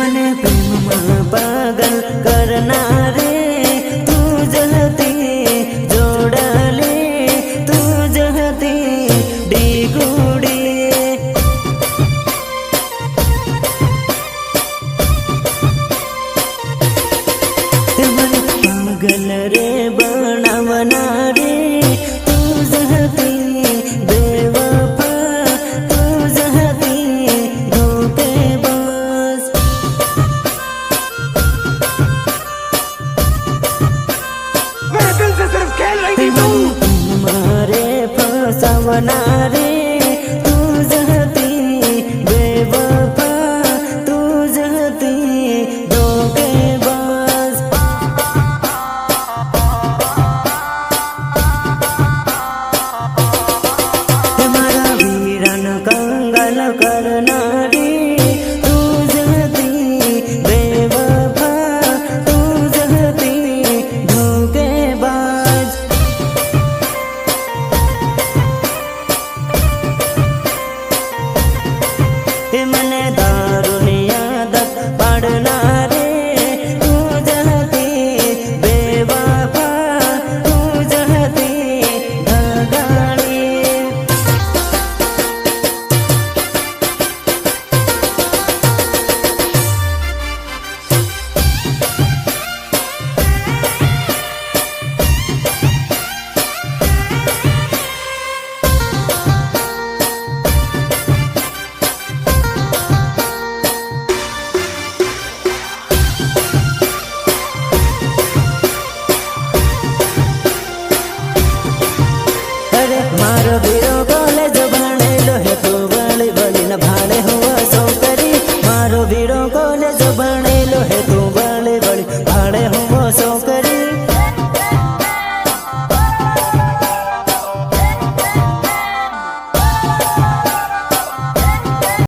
મને પ્રેમમાં પાગલ કરનારે તું જ હતી, જોડાલે તું જ હતી ડીગુડી. મને પાગલ રે બનાવનારે તું જ હતી, બેવફા તું જ હતી ધોકેબાજ. मेरे दिल से सिर्फ खेल रही थी तू. मारे फसावनारे